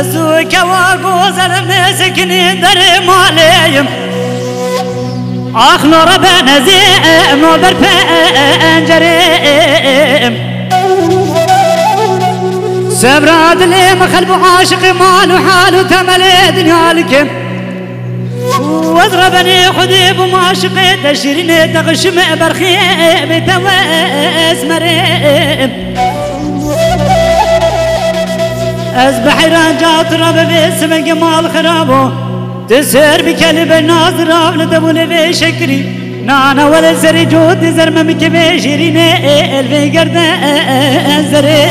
أزوك وقوزر مسكني در ماليم آخلو ربنا زيم وبرفنجريم سبراد لي مخلب عاشق مال وحال وتملي دنيا لكم واضربني خديب ومعشقي تشيرني تغشم برخيم توز مريم أصبح رجع تراب باسم جمال خرابه تسير بكلب الناظرة ولدبول بشكري نانا ولا زري جود زرمم كبشيريني الفي قرد زري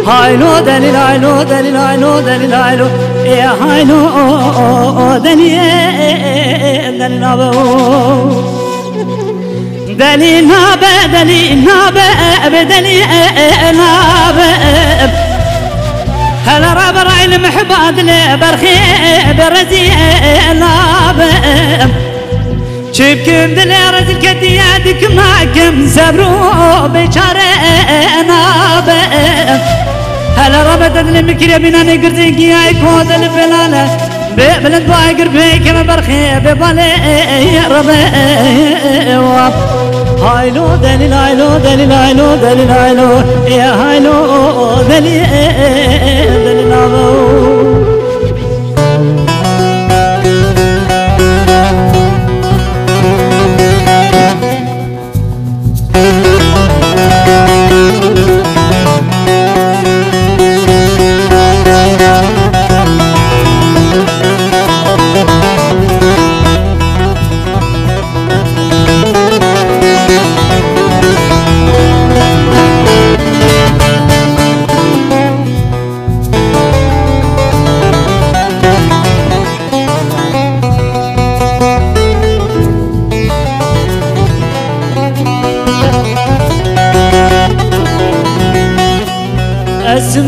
هايلو دليل هايلو دليل هايلو دليل هايلو يا هايلو دليل دليل دليل نابا دليل نابا بدليل نابا هلا راب راعي المحباد لبرخي برزي نابا شبكم دلي رزل كديادك معكم سبرو بشارة نابا هلا راب دلي مكري بنا نقرزي قياي كود الفلالة بلد باقر بيك برخي ببالي ربي هايلو دليل هايلو دليل هايلو دليل هايلو يا هايلو دليل دليل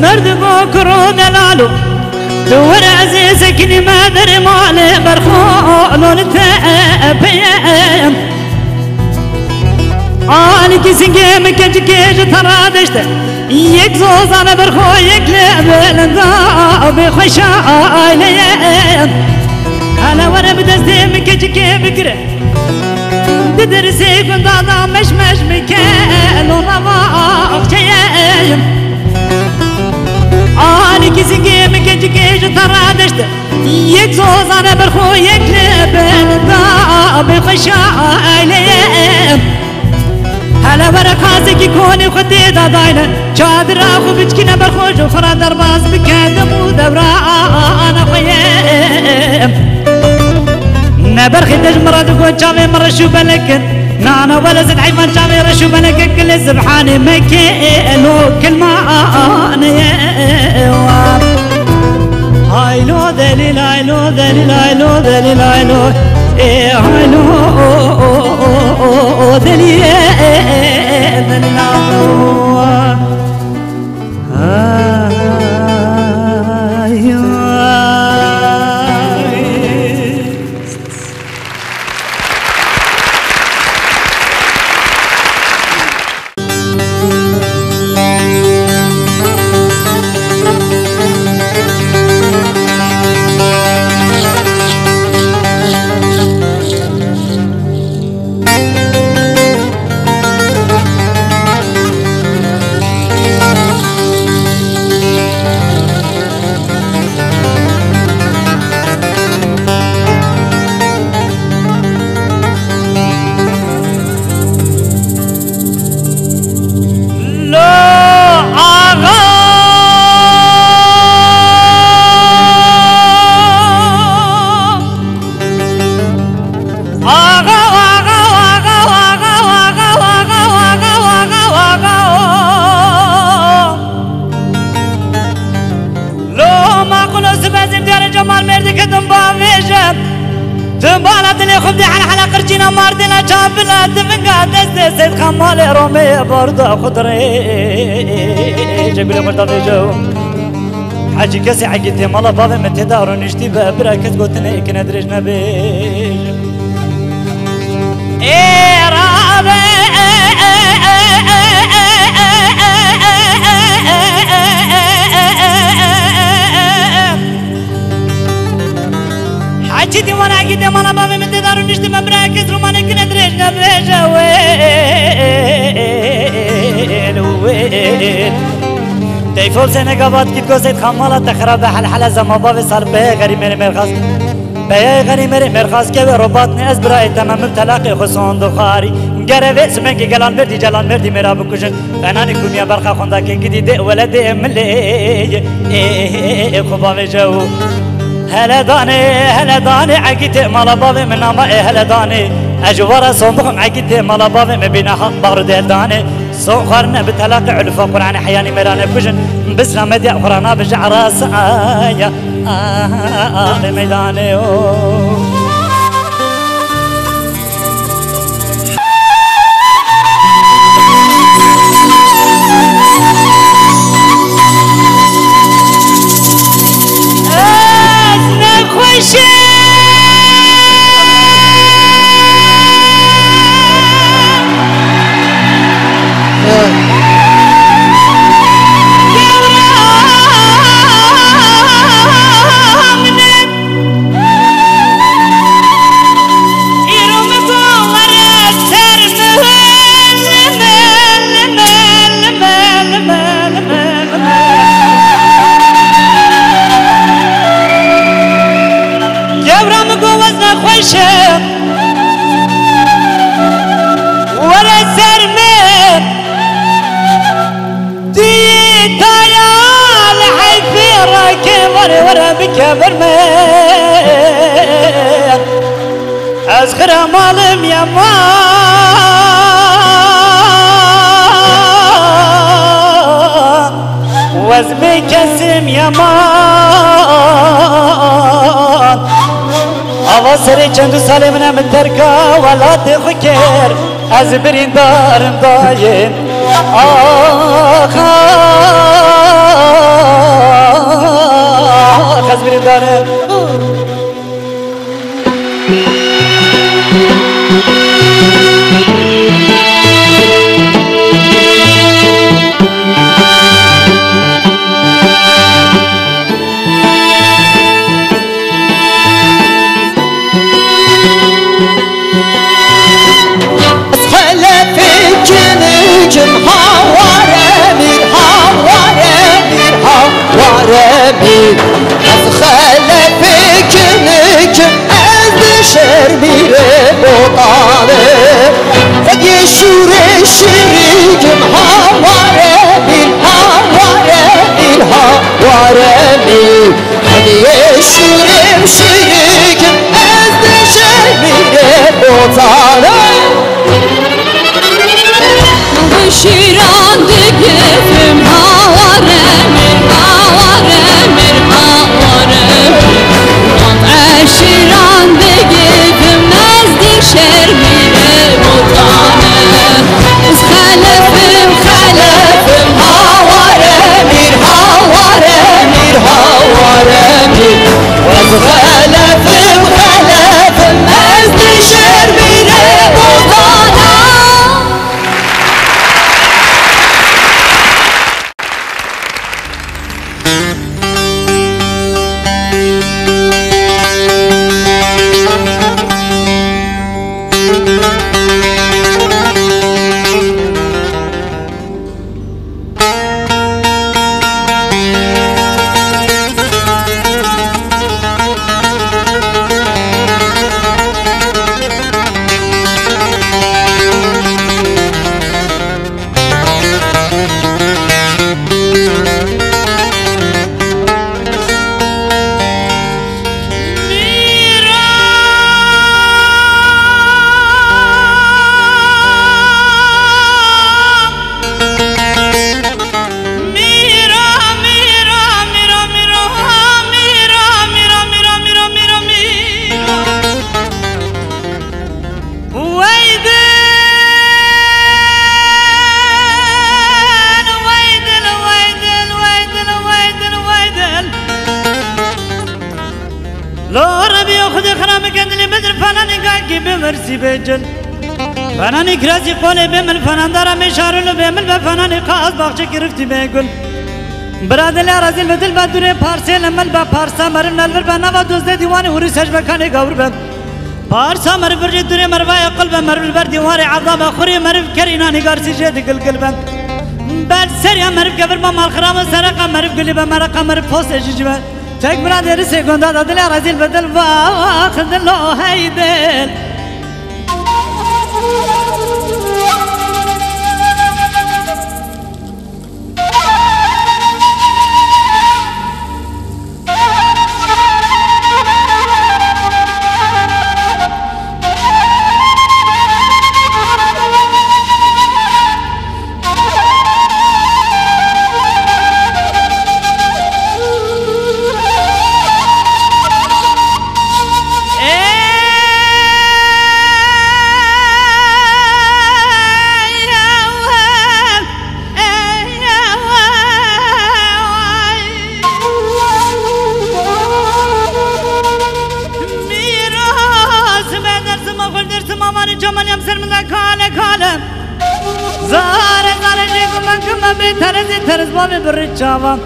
مرد بكرو دلالو دور عزيزك ما دري مالي برخول نتابيم عليك سنجيم كجكيج ترادشت يكزوز على برخو يكلب لندا بخشايليم انا وانا بدزديم كجكي بكره تدرسي كنت انا مش مكان ورواق جيم عليك سنجيم كجكيج ترادشت يكزوز على برخو يكلب لندا بخشايليم هلا برخازك يكون خدي داينا شادر اخو بجكنا برخوش وخرا درباز بكادم ودورا انا خيام نبرخي تجمرة تقول شامي مرة شو بلكن نانا ولا زد حيفان شامي رشو بلكن كل الزبحاني مكينو كل ما انا يا هايلو دليل هايلو دليل هايلو دليل هايلو ايه هايلو دليل زيد خمال رومي برد خضري جبل مرتضى جو حاجي كسي حقتي مالا بابي متدار نشتي ببركز قلتني كنا درجنا بيج ايه رابي تيفول سنة قبات كيف قصيت خمالة تخرب حل زمابا في صار بيه غري ميري مرخص بيه غري ميري مرخص كي رباطني أزبرا تمام مبتلاقي خصون دخاري قرب اسمك جلال مردي جلال مردي ميرا بكوشن فناني كوميا برخا خوندا كي جديد ولدي ملي خبا جو هلا داني عقيت مالا بابي من نما هلا داني اجوار صندوق عقيت مالا بابي مبينها بارد داني صخرنا بتلاقي علفا قران حياني ميران كوشن بس لا مدي قرانا بجعرا سايا ميداني أزغر مالم يا مان وزمي كسم يا مان أواصري چند سالي من تركا ولا تفكر أزبرين دارم داين أزبرين دارم از خلفك نجم از شرمير بطاله قد يشور الشريجم هواره بالهواره بالهواره قد يشور الشريجم از شرمير بطاله شيران دقيفم هواره شیران بگیرم نزدیک شرمیر بطانه از خلفم هواره میر هواره میر هواره میر از خلفم نزدیک شرمیر بطانه فنانی کرازی قوله بمن فنان دارم مشارلو بمن و فنانی قاز باغچه گرفتی بگل برادل رازل بدل بدونه پارسل مل با پارسا مرم نلور بنا و دوزده دیوان وری سج بکانه گور بند پارسا مرم برج دونه مروای قلب مرم بر دیوان عظام خوری مرم کرینا نگار سیجه دگل بند بعد سريع مرف قبر ما مال خرام سرقة مرف قلي بمرقة مرف فوس ججبة تك براد يرسي قندا دادلي رزيل بدل واخذ له هيدل بالرجاوة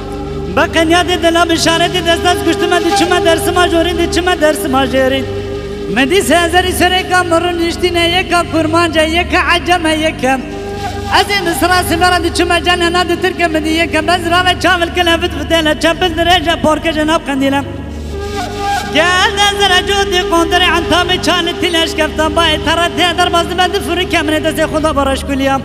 بقن يادي دلا بشارتي دستاز كشتما دي چما درس ماجورين دي چما درس ماجورين مدي سازري سريكا مرن يشتينا يكا كرمان جا يكا عجم يكا ازي مصرا سمرا دي چما جانا دي تركا مدي يكا بزراوة چامل كلا فتفتيلا چپل درجة بوركا جناب قنديلا قال دزر جود دي قندري عن طابي چانتي لشكفتا باي ترد در باز بند فريكا من دسي خدا براش كليا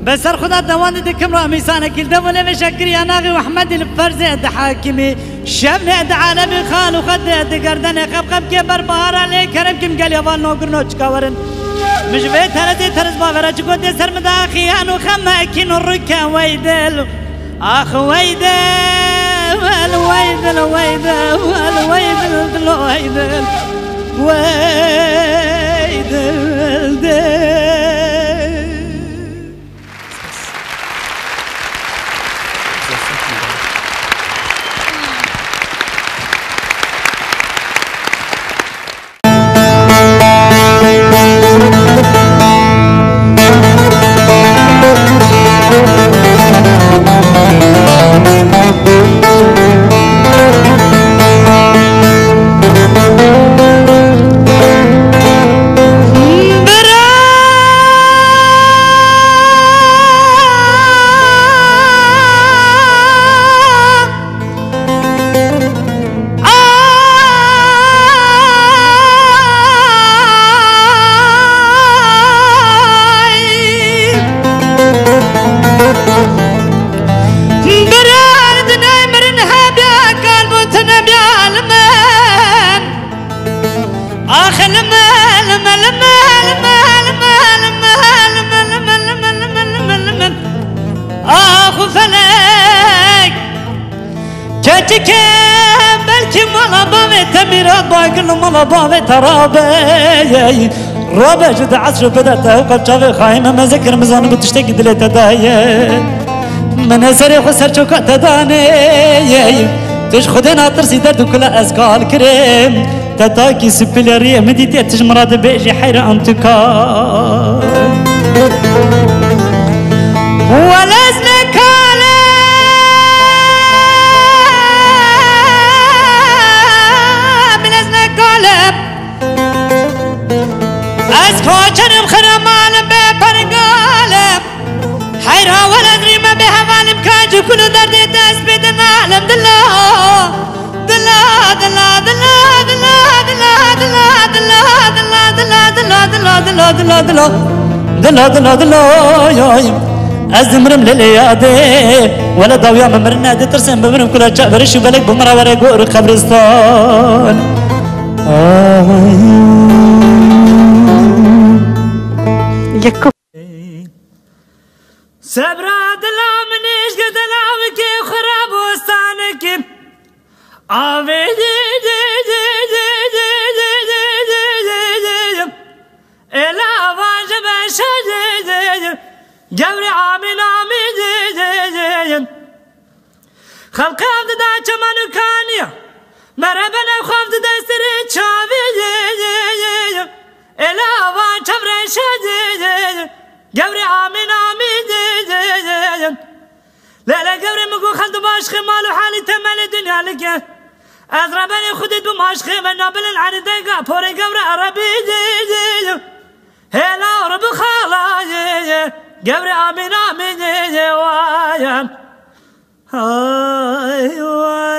بسر خدا دوان دي كم رامي سانا كل دولة بشكري ناغي وحمد الفرزي اد حاكمي شمني اد عالمي خان وخد اد قردن خب كي بربهار علي كرم كم قال يوال نوغر نوچ كاورن مش بيت هلتي ترز باورا چكو دي سر مداخي انو خما اكين الركا ويدل اخ ويدل ويدل ويدل ويدل ويدل ويدل بابي ترابي رابع جد عصر بدأت وقد شافي خايمة ما ذكر مزان بتشتكي دلي تدايا من سري خسر شوكا تداني تش خدنا ترسي درد كل أزكال كريم تتاكي سبيلارية مديتي تجمرات بيجي حيرة أنتكا ولازنك كوچرم خرم عالم بپرگالم حیرا ولدری ما به حوالم کاجو کلو دردی دست بدن عالم دلا دلا دلا دلا دلا دلا دلا دلا دلا دلا دلا دلا دلا دلا دلا دلا دلا ياي ازمرم لليادي ولا ضويا ممرنا دي ترسم بمرم كلها جابرش وبلك بمرا ورا قور قبرستان يكو سبرا دلا منيش قد العوك خراب وستانك عافي دي دي دي دي دي دي دي دي دي دي إلا واجب شديد جبري عامل عامل دي دي دي خلق عبد دا چمانو كانيا مربنا خافد دا سري چاوي دي دي دي إلا واجب شديد جبري عامل عامل دي دي دي لا لا جبري مقو خلد باشخ مالو حالي تمال الدنيا لك أضربني خدت بماشخ من نابل العرض دقا بوري جبري عربي دي دي هلا رب خالا قبر آمين آمين وايا هاي واي